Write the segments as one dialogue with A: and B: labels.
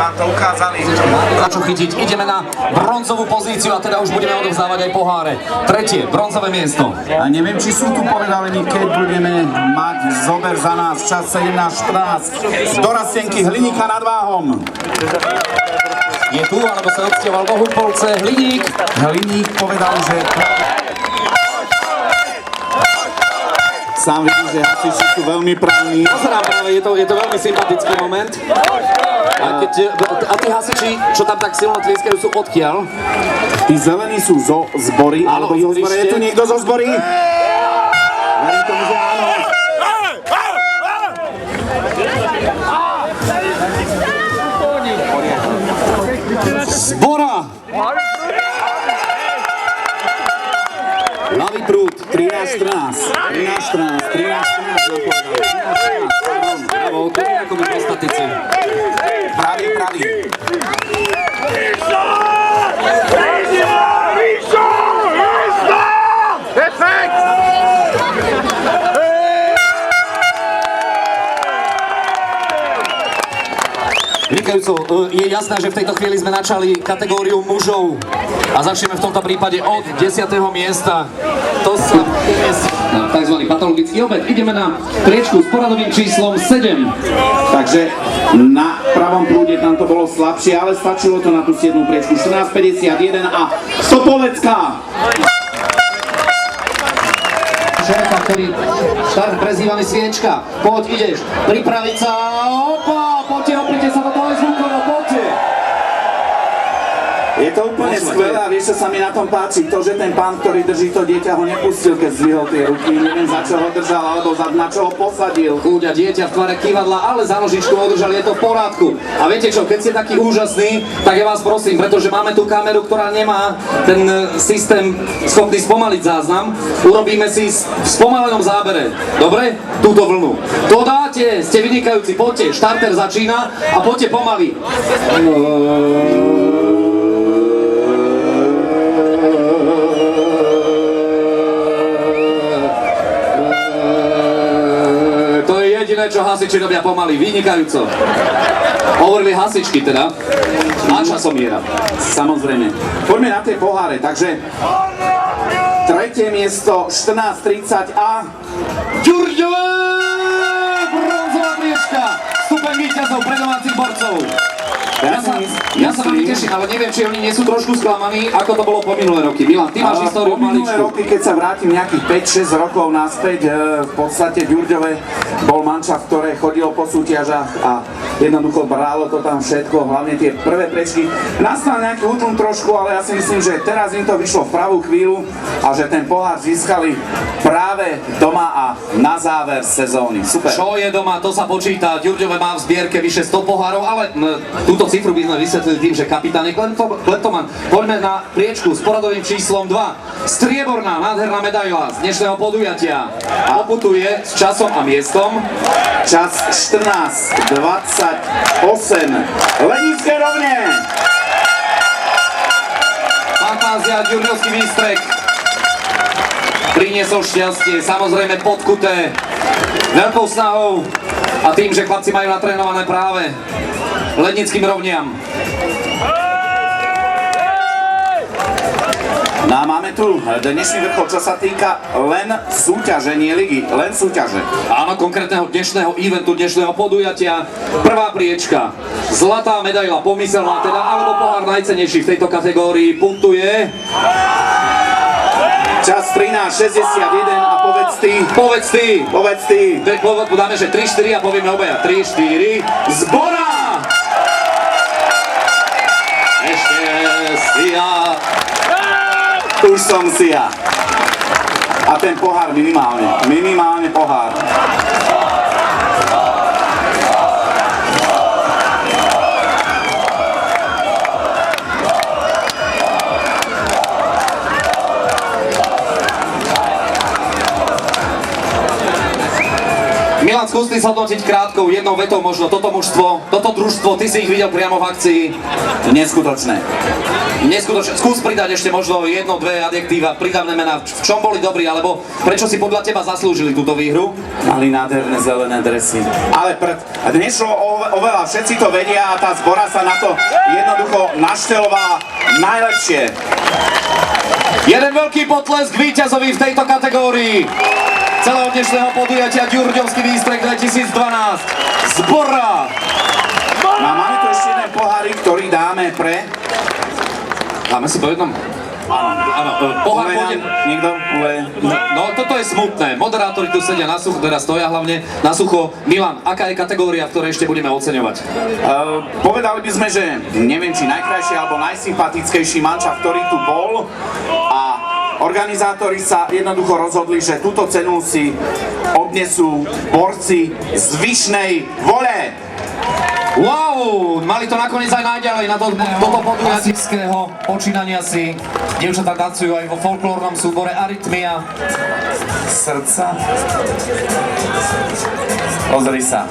A: vám to ukázali.
B: Na čo chytiť, ideme na bronzovú pozíciu a teda už budeme odovzdávať aj poháre. Tretie, bronzové miesto.
C: A neviem, či sú tu povedali mi, keď budeme mať zober za nás čas 17:14 do Rastenky Hliníka nad Váhom.
B: Je tu, alebo sa odsťahoval do Humpolce, Hliník.
C: Hliník povedal, že sám vidí, že hasiči sú veľmi právni.
B: Pozerám práve, je to veľmi sympatický moment. A tí hasiči, čo tam tak silno tlieskajú, sú odkiaľ?
C: Tí zelení sú zo Zbory, alebo zo Zbory. Je tu niekto zo Zbory? Verím tomu, že áno.
B: Zbora!
C: Ľavý prúd, 13:14. 13:14 nám povedali. 13:14.
B: Bravo, to je ako my prostatici.
C: Pravý.
B: Vynikajúco, je jasné, že v tejto chvíli sme načali kategóriu mužov a začneme v tomto prípade od 10. miesta. To sa tzv. Patologický obed. Ideme na priečku s poradovým číslom 7.
C: Takže na pravom prúde tam to bolo slabšie, ale stačilo to na tú 7. priečku. 14:51 a Sopolecká.
B: Šéfa, ktorý štart prezývaný Sviečka. Poď, ideš. Pripraviť sa. Opa, poďte, oprite sa do toho zvukovo, poďte.
C: Je to úplne skvelé a vieš, čo sa mi na tom páči? To, že ten pán, ktorý drží to dieťa, ho nepustil, keď zdvihol tie ruky. Neviem, za čo ho držal, alebo na čo ho posadil.
B: Chúďa, dieťa v tvare kývadla, ale za nožičku ho držal, je to v porádku. A viete čo, keď ste taký úžasný, tak ja vás prosím, pretože máme tú kameru, ktorá nemá ten systém schopný spomaliť záznam, urobíme si v spomalenom zábere, dobre? Túto vlnu. To dáte, ste vynikajúci, poďte, štarter začína a poďte pomaly. Čo hasiči robia pomaly, vynikajúco. Hovorili hasičky teda. A časomiera.
C: Samozrejme. Poďme na tie poháre, takže tretie miesto 14:30 a
B: Ďurďové! Bronzová priečka! Stupeň víťazov pre domácich borcov. Ja sa veľmi teším, ale neviem, či oni nie sú trošku sklamaní, ako to bolo po minulé roky. Milan, ty máš históriu
C: po minulé roky, keď sa vrátim nejakých 5-6 rokov naspäť, v podstate Ďurďove bol mančaft, ktoré chodilo po súťažách a jednoducho bralo to tam všetko, hlavne tie prvé prečky. Nastal nejaký útlm trošku, ale ja si myslím, že teraz im to vyšlo v pravú chvíľu a že ten pohár získali práve doma a na záver sezóny. Super.
B: Čo je doma, to sa počíta. Ďurďove má v zbierke vyše 100 pohárov, ale túto cifru by sme vysvetlili tým, že kapitán je Kletoman. Poďme na priečku s poradovým číslom 2. Strieborná, nádherná medaila z dnešného podujatia. A poputuje s časom a miestom.
C: Čas 14:28. Lenícke rovne.
B: Fantázia, ďurďovský výstrek. Priniesol šťastie, samozrejme podkuté veľkou snahou a tým, že chlapci majú natrénované práve lednickým rovniam.
C: No a máme tu dnešný vrchol, čo sa týka len súťaže, nie ligy, len súťaže.
B: Áno, konkrétneho dnešného eventu, dnešného podujatia. Prvá priečka, zlatá medaila, pomyselná teda, alebo pohár najcennejší v tejto kategórii, puntuje.
C: Čas 13:61 a povedz ty.
B: Dáme, že 3-4 a povieme obaja. 3-4, Zbora! Ešte Sia.
C: Už som Sia. A ten pohár minimálne pohár.
B: Milan, Milan, skús ty zhodnotiť krátkou, jednou vetou možno toto mužstvo, toto družstvo, ty si ich videl priamo v akcii.
C: Neskutočné.
B: Neskutočne, skús pridať ešte možno jedno, dve adjektíva, pridavné mená, v čom boli dobrí, alebo prečo si podľa teba zaslúžili túto výhru?
C: Mali nádherné zelené dresy. Ale dnes šlo oveľa, všetci to vedia a tá zbora sa na to jednoducho naštelovala najlepšie.
B: Jeden veľký potlesk víťazovi v tejto kategórii celého dnešného podujatia Ďurďovský výstrek 2012. Zbora!
C: No a máme tu ešte jeden pohárik, ktorý dáme pre...
B: Dáme si po jednom? Áno, pohár pôjde.
C: Niekto?
B: No, toto je smutné. Moderátori tu sedia na sucho, teda stoja hlavne na sucho. Milan, aká je kategória, v ktorej ešte budeme oceňovať?
C: Povedali by sme, že neviem, či najkrajší alebo najsympatickejší manča, ktorý tu bol. A organizátori sa jednoducho rozhodli, že túto cenu si odnesú borci z Vyšnej Vole.
B: Wow, mali to nakoniec aj najďalej na toto podujatického počínania si. Dievčatá tancujú aj vo folklórnom súbore Arytmia.
C: Srdca. Pozri sa.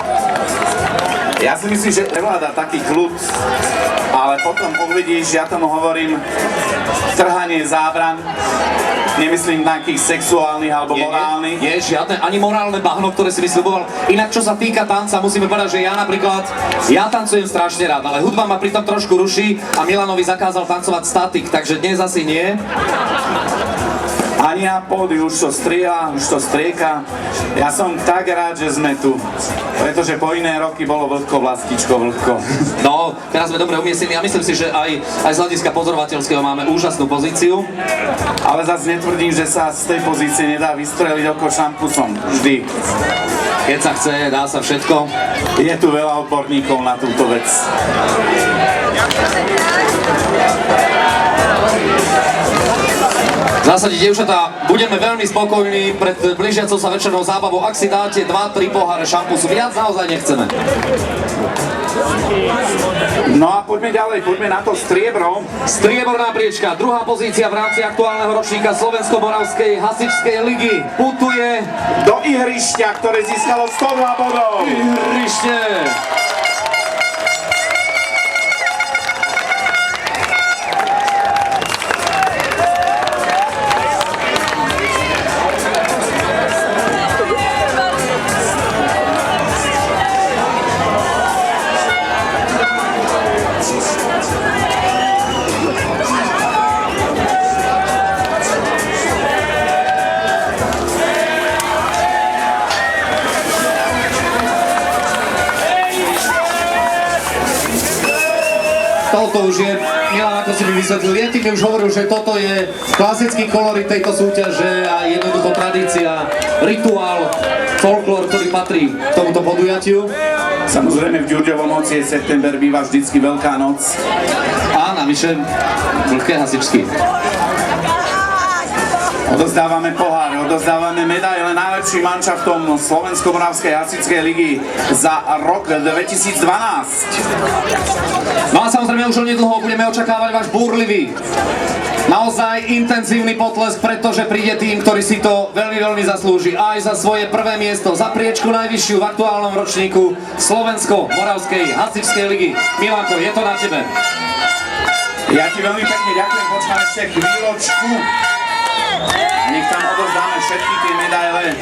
C: Ja si myslím, že prevláda taký kľud, ale potom uvidíš, ja tomu hovorím trhanie zábran. Nemyslím nejakých sexuálnych alebo morálnych.
B: Nie, žiadne, ani morálne bahno, ktoré si vysľuboval. Inak čo sa týka tanca, musíme povedať, že ja napríklad, ja tancujem strašne rád, ale hudba ma pritom trošku ruší a Milanovi zakázal tancovať statik, takže dnes asi nie.
C: Ani na pódiu, už to strieha, už to strieka. Ja som tak rád, že sme tu. Pretože po iné roky bolo vlhko, vlastičko, vlhko.
B: No, teraz sme dobre umiestnení a myslím si, že aj z hľadiska pozorovateľského máme úžasnú pozíciu.
C: Ale zase netvrdím, že sa z tej pozície nedá vystreliť oko šampusom. Vždy.
B: Keď sa chce, dá sa všetko.
C: Je tu veľa odborníkov na túto vec.
B: V zásade, dievčatá, budeme veľmi spokojní pred blížiacou sa večernou zábavou, ak si dáte 2-3 poháre šampusu. Viac naozaj nechceme.
C: No a poďme ďalej, poďme na to striebro.
B: Strieborná priečka, druhá pozícia v rámci aktuálneho ročníka Slovensko-Moravskej hasičskej ligy. Putuje
C: do ihrišťa, ktoré získalo 102 bodov.
B: Ihrište. Toto už je, Milan, ako si mi vysvetlil, ja ti mi už hovoril, že toto je klasický kolorit tejto súťaže a jednoducho tradícia, rituál, folklór, ktorý patrí k tomuto podujatiu.
C: Samozrejme v Ďurďovom noci je september, býva vždycky Veľká noc.
B: A navyše vlhké hasičky.
C: Odozdávame pohár, odozdávame medaile najlepším manšaftom Slovensko-Moravskej hasičskej ligy za rok 2012.
B: No a samozrejme už onedlho budeme očakávať váš búrlivý, naozaj intenzívny potlesk, pretože príde tým, ktorý si to veľmi, veľmi zaslúži aj za svoje prvé miesto, za priečku najvyššiu v aktuálnom ročníku Slovensko-Moravskej hasičskej ligy. Milanko, je to na tebe.
C: Ja ti veľmi pekne ďakujem, počkám ešte chvíľočku. Nech tam odovzdáme všetky tie medaile.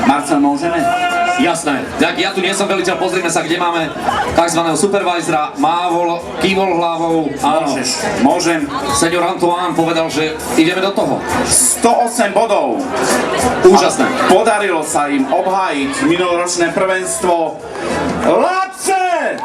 C: Marcel, môžeme?
B: Jasné. Tak ja tu nie som veliteľ, pozrime sa, kde máme takzvaného supervisora. Kývol hlavou. Áno.
C: Môžem.
B: Senior Antoine povedal, že ideme do toho.
C: 108 bodov.
B: Úžasné.
C: A podarilo sa im obhájiť minuloročné prvenstvo Labce!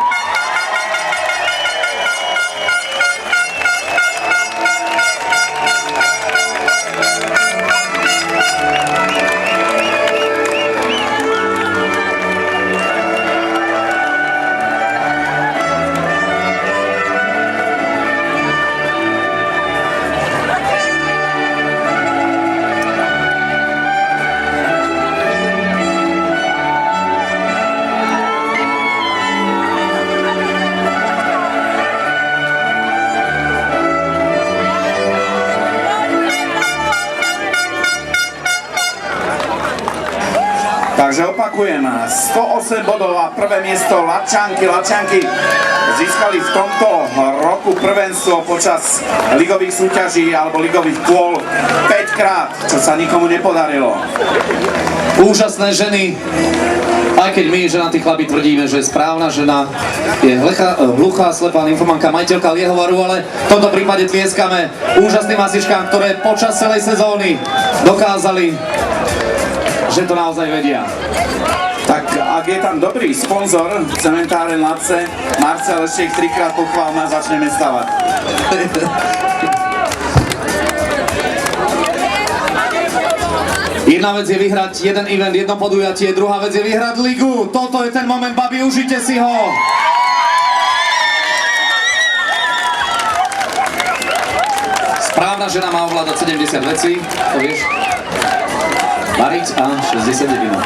C: Takže opakujem, 108 bodov a prvé miesto Lačanky získali v tomto roku prvenstvo počas ligových súťaží alebo ligových kôl 5 krát, čo sa nikomu nepodarilo.
B: Úžasné ženy. Aj keď my, ženatí chlapi, tvrdíme, že správna žena je hluchá, slepá nymfomanka, majiteľka Liehovaru, ale v tomto prípade tlieskame úžasným hasičkám, ktoré počas celej sezóny dokázali, že to naozaj vedia.
C: Tak ak je tam dobrý sponzor, cementáren Lace, Marcel, ešte ich 3-krát pochválme a začneme stavať.
B: Jedna vec je vyhrať jeden event, jedno podujatie, druhá vec je vyhrať ligu. Toto je ten moment, babi, užite si ho! Správna žena má ovládať 70 vecí, to vieš? Variť a 60 minút.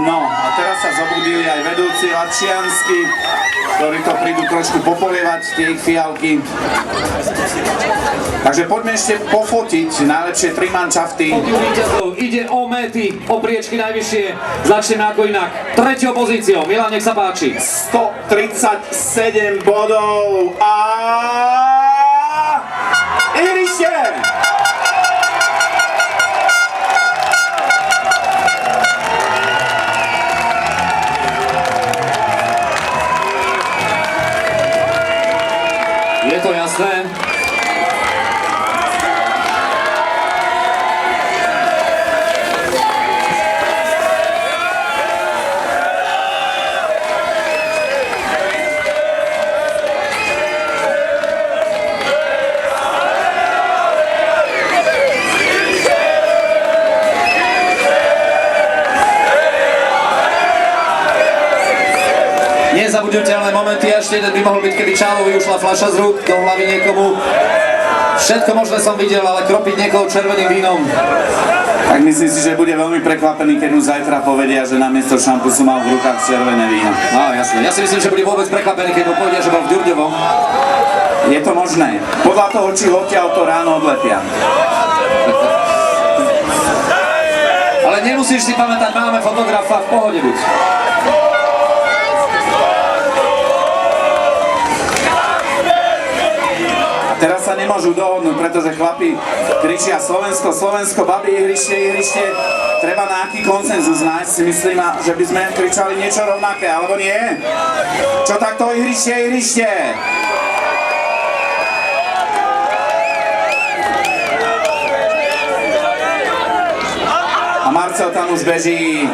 C: No a teraz sa zobudili aj vedúci Lačiansky, ktorí to prídu trošku popolievať, tie ich fialky. Takže poďme ešte pofotiť najlepšie 3 manšafty.
B: Ide o mety, o priečky najvyššie. Začneme ako inak. Treťou pozíciou. Milan, nech sa páči.
C: 137 bodov a ihrište!
B: Je to jasné. Nezabudnutelné momenty, ešte jeden by mohol byť, keby Čálovi ušla fľaša z rúk do hlavy niekomu. Všetko možné som videl, ale kropiť niekoho červeným vínom.
C: Tak myslím si, že bude veľmi prekvapený, keď mu zajtra povedia, že namiesto šampusu mal v rukách červené víno.
B: No jasne, ja si myslím, že bude vôbec prekvapený, keď mu povedia, že bol v Ďurďovom.
C: Je to možné. Podľa toho, či odtiaľ to ráno odlepia.
B: Ale nemusíš si pamätať, máme fotografa, v pohode buď.
C: Teraz sa nemôžu dohodnúť, pretože chlapi kričia Slovensko, Slovensko, babi, ihrište, ihrište. Treba nejaký konsenzus nájsť, si myslím, že by sme kričali niečo rovnaké, alebo nie? Čo takto ihrište, ihrište? A Marcel tam už beží.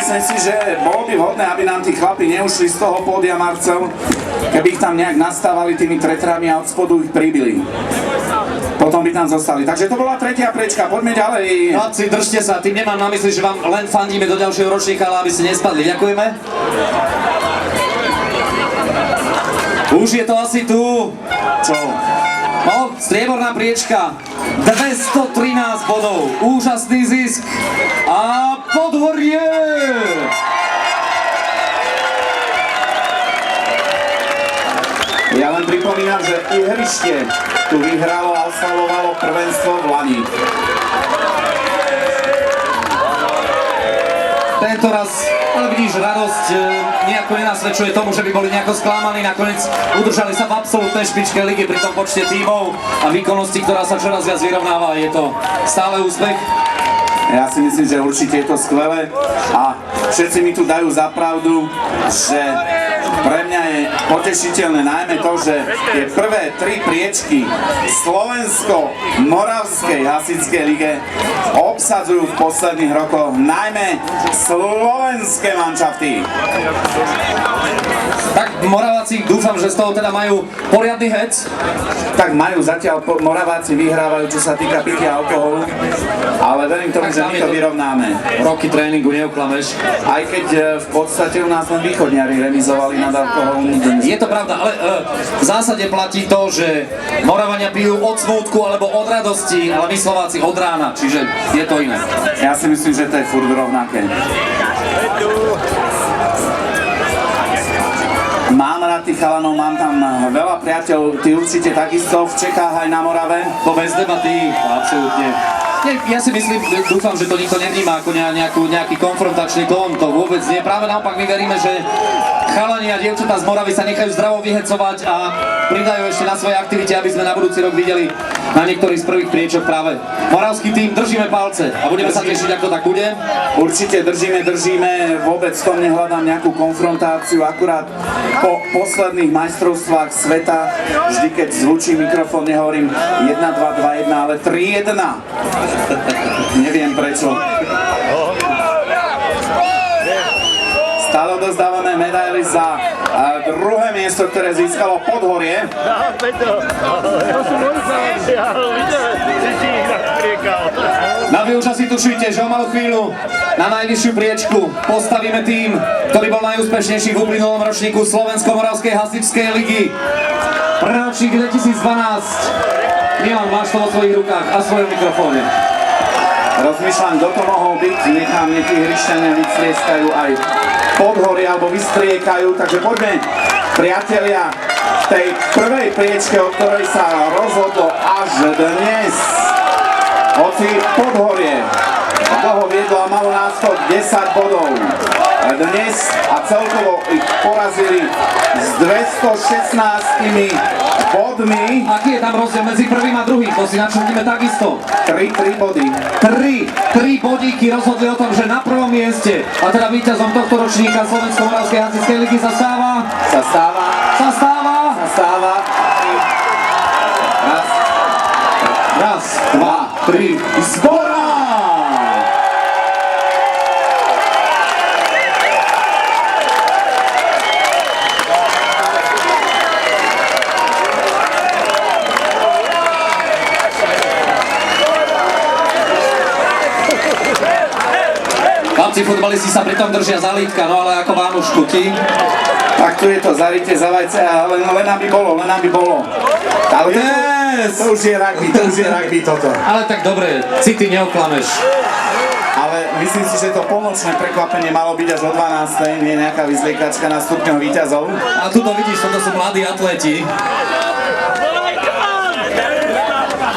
C: Myslím si, že bolo by vhodné, aby nám tí chlapi neušli z toho pódia, Marcel, keby ich tam nejak nastávali tými tretrami a od spodu ich pribili. Potom by tam zostali. Takže to bola tretia prečka, poďme ďalej.
B: Chlapci, držte sa, tým nemám na mysli, že vám len fandíme do ďalšieho ročníka, ale aby ste nespadli. Ďakujeme. Už je to asi tu.
C: Čo?
B: No, strieborná priečka. 213 bodov. Úžasný zisk. A Podhorie!
C: Ja len pripomínam, že ihrište tu vyhralo a oslavovalo prvenstvo v Lani.
B: Tento raz, ale vidíš, radosť nejako nenasvedčuje tomu, že by boli nejako sklamaní. Nakoniec udržali sa v absolútnej špičke ligy pri tom počte tímov a výkonnosti, ktorá sa čoraz viac vyrovnáva. Je to stále úspech.
C: Ja si myslím, že určite je to skvelé a všetci mi tu dajú za pravdu, že pre mňa je potešiteľné najmä to, že tie prvé 3 priečky Slovensko-Moravskej hasičskej lige obsadzujú v posledných rokoch najmä slovenské manšafty.
B: Tak Moraváci, dúfam, že z toho teda majú poriadny hec.
C: Tak majú zatiaľ, Moraváci vyhrávajú, čo sa týka pitia alkoholu, ale verím tomu, že my to vyrovnáme.
B: Roky tréningu, neoklameš.
C: Aj keď v podstate u nás len východniari remizovali nad alkoholom.
B: Je to pravda, ale v zásade platí to, že Moravania pijú od smútku alebo od radosti, ale my Slováci od rána, čiže je to iné.
C: Ja si myslím, že to je furt rovnaké. Mám rád tých chalanov, mám tam veľa priateľov, ty určite takisto v Čechách aj na Morave.
B: To bez debaty, absolútne. Nie, ja si myslím, dúfam, že to nikto nevníma ako nejaký konfrontačný tón, to vôbec nie. Práve naopak my veríme, že chalani a dievčatá z Moravy sa nechajú zdravo vyhecovať a pridajú ešte na svoje aktivity, aby sme na budúci rok videli na niektorých z prvých priečok práve moravský tým. Držíme palce a budeme sa tešiť, ako to tak bude.
C: Určite držíme, vôbec v tom nehľadám nejakú konfrontáciu, akurát po posledných majstrovstvách sveta, vždy keď zvučí mikrofón, nehovorím 1, 2, 2, 1, ale 3, 1. Neviem prečo. Stále odozdávame medaily za druhé miesto, ktoré získalo Podhorie.
B: No vy už asi tušíte, že o malú chvíľu na najvyššiu priečku postavíme tým, ktorý bol najúspešnejší v uplynulom ročníku Slovensko-Moravskej hasičskej ligy. Pre ročník 2012. Milan, máš to vo svojich rukách a svojom mikrofóne.
C: Rozmýšľam, kto to mohol byť, nechám, nech tí hrišťania vystrieskajú aj Podhorie alebo vystriekajú, takže poďme, priatelia, v tej prvej priečke, o ktorej sa rozhodlo až dnes. Hoci Podhorie toho viedlo a malo náskok 10 bodov. Dnes a celkovo ich porazili s 216 bodmi.
B: Aký je tam rozdiel medzi prvým a druhým? To si načrtíme takisto.
C: 3 body.
B: 3 bodíky rozhodli o tom, že na prvom mieste a teda víťazom tohto ročníka Slovensko-Moravskej hasičskej ligy sa stáva. Raz, dva, tri, Zbora! Chlapci futbalisti sa pritom držia za lítka, no ale ako Vánušku, ti?
C: Tak tu je to, zarite za vajce, ale len aby bolo. Ale to už je rugby toto.
B: Ale tak dobre, si ty neoklameš.
C: Ale myslím si, že to polnočné prekvapenie malo byť až o 12. Nie nejaká vyzliekačka na stupňov víťazov.
B: A tu to vidíš, toto sú mladí atleti.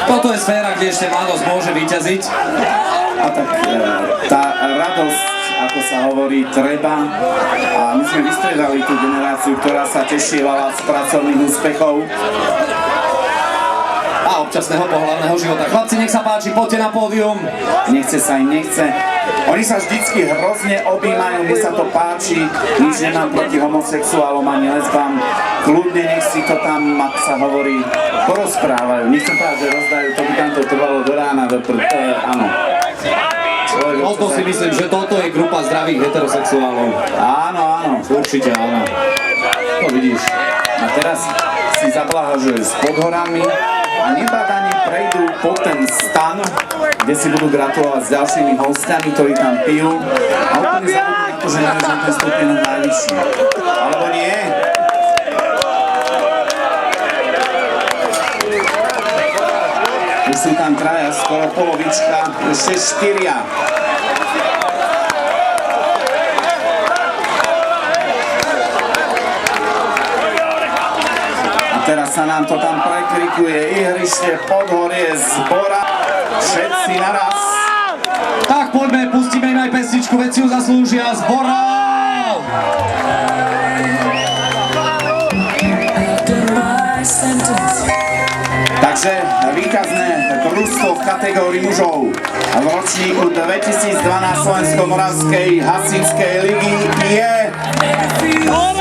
B: Toto je sféra, kde ešte mladosť môže vyťaziť.
C: A tak tá radosť, ako sa hovorí, treba. A my sme vystriedali tú generáciu, ktorá sa tešievala z pracovných úspechov.
B: A občasného pohlavného života. Chlapci, nech sa páči, poďte na pódium.
C: Nechce sa im, nechce. Oni sa vždycky hrozne objímajú, mi sa to páči, nič nemám proti homosexuálom ani lesbám. Kľudne nech si to tam, ak sa hovorí, porozprávajú. Nechcem povedať, že rozdajú, to by tam to trvalo do rána, áno.
B: Možno si myslím, že toto je grupa zdravých heterosexuálov.
C: Áno.
B: Určite áno. To vidíš.
C: A teraz si zablahožujú s Podhorami a nebadane prejdú po ten stan, kde si budú gratulovať s ďalšími hostiami, ktorí tam pijú. A úplne zabudnú na to, že majú na ten stupienok najvyšší. Alebo nie? Už sú tam traja, skoro polovička, ešte 4. Teraz sa nám to tam prekrikuje, ihrište, Podhorie, Zbora, všetci naraz.
B: Tak poďme, pustíme im aj pesničku, veď si ju zaslúžia, Zbora!
C: Takže víťazné družstvo v kategórii mužov v ročníku 2012 Slovensko-Moravskej hasičskej ligy je Zbora!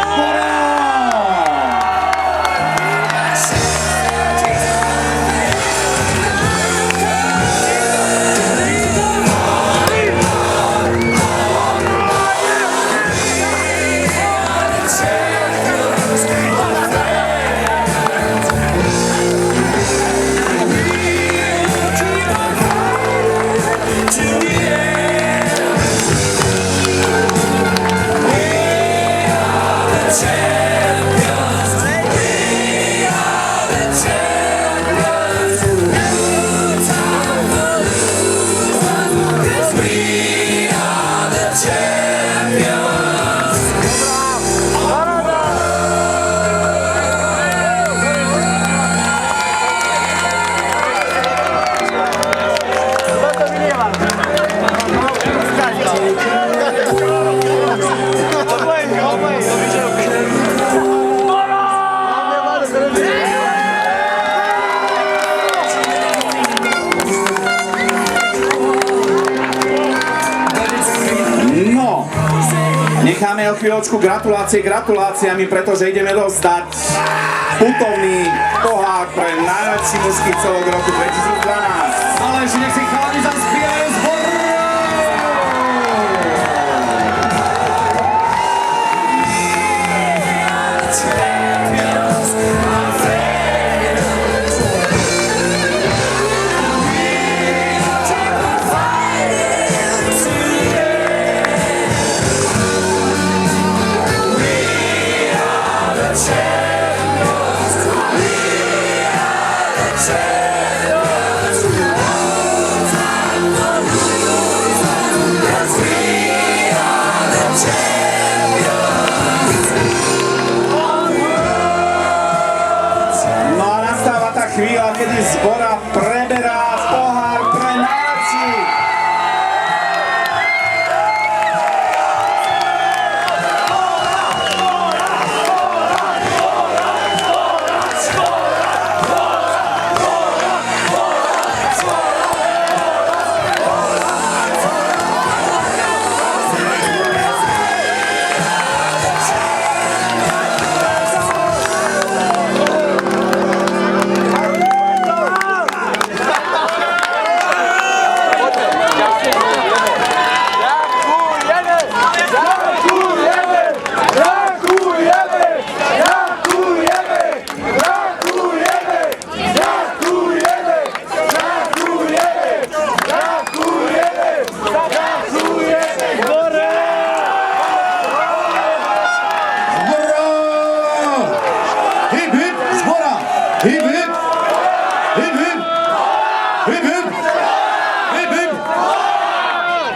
C: o chvíľočku gratuláciami, pretože ideme dostať putovný pohár pre najlepší mužský celok roku 2012.
B: Ale ešte nech si chalani zaspievajú zbor!
C: Chvíľa, kedy Zbora preberá pohár pre najlepších.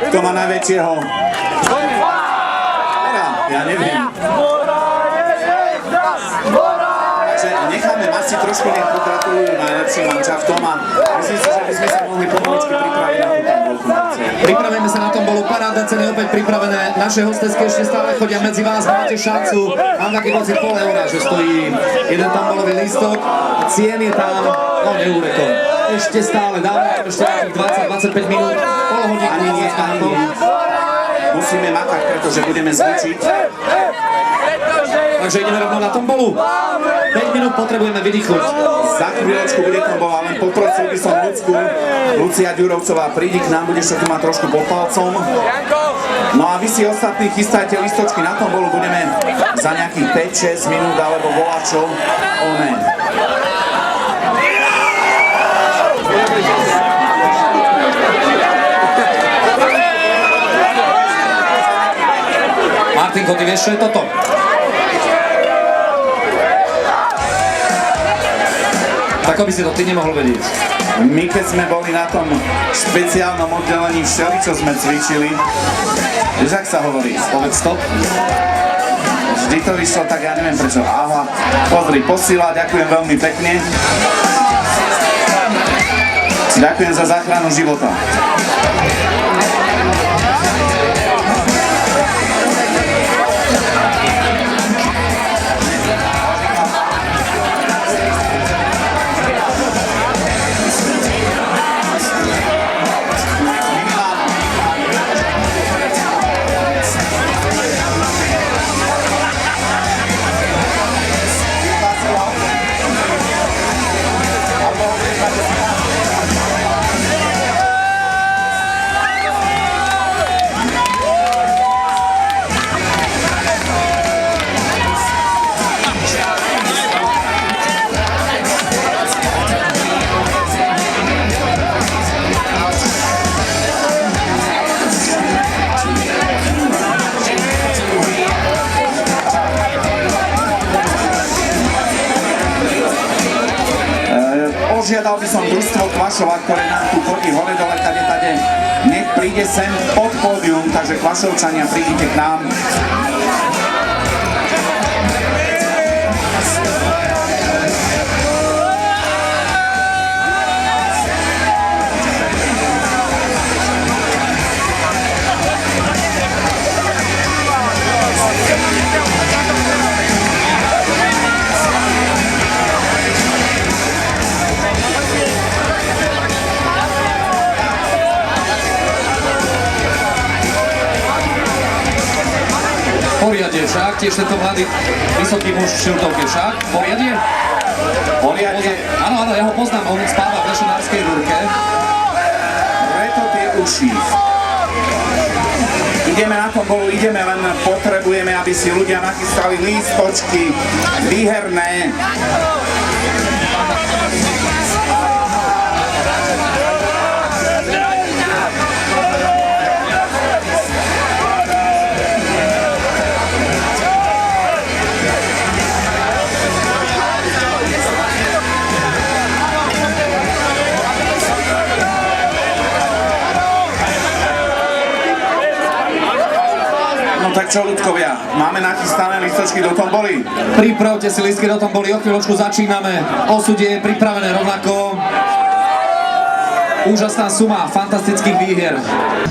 C: Kto má najväčšieho? Ja neviem. Takže necháme Masi trošku, nech pogratulujú najlepším manšaftom a myslím si, že by sme sa mohli pomaličky pripraviť na tú tombolku.
B: Pripravíme sa na tombolu, parádne ceny opäť pripravené. Naše hostesky ešte stále chodia medzi vás, máte šancu. Mám taký pocit €0,5, že stojí jeden tombolový lístok. Cien je tam, no neúrekom. Ešte stále, dáme ešte nejakých 20-25 minút, pol hodiny.
C: Ani nie. Musíme makať, pretože budeme zvučiť.
B: Takže ideme rovno na tombolu. 5 minút potrebujeme vydýchnuť.
C: Za chvíľočku bude tombola, len poprosil by som Lucku. Lucia Ďurovcová, prídi k nám, budeš sa tu mať trošku pod palcom. No a vy si ostatní chystajte listočky na tombolu, budeme za nejakých 5-6 minút alebo volačov.
B: Martinko, ty vieš, čo je toto? Ako by si to ty nemohol vedieť?
C: My keď sme boli na tom špeciálnom oddelení všeličo sme cvičili, vieš, ak sa hovorí?
B: Povedz to.
C: Vždy to vyšlo, tak ja neviem prečo. Aha, pozri, posíla, ďakujem veľmi pekne. Ďakujem za záchranu života. Požiadal by som družstvo Kvašova, ktoré nám tu chodí hore dole, kade tade, nech príde sem pod pódium, takže Kvašovčania, prídite k nám.
B: však, tiež tento mladý vysoký muž v šiltovke však. Poriadne?
C: Poriadne,
B: Áno, ja ho poznám, on spáva v lešenárskej rúrke.
C: preto tie uši. Ideme na tombolu, ideme, len potrebujeme, aby si ľudia nachystali lístočky výherné. No tak čo, ľudkovia, máme nachystané listočky do tomboly?
B: Pripravte si listky do tomboli, o chvíľočku začíname. Osudie je pripravené rovnako. Úžasná suma fantastických výhier.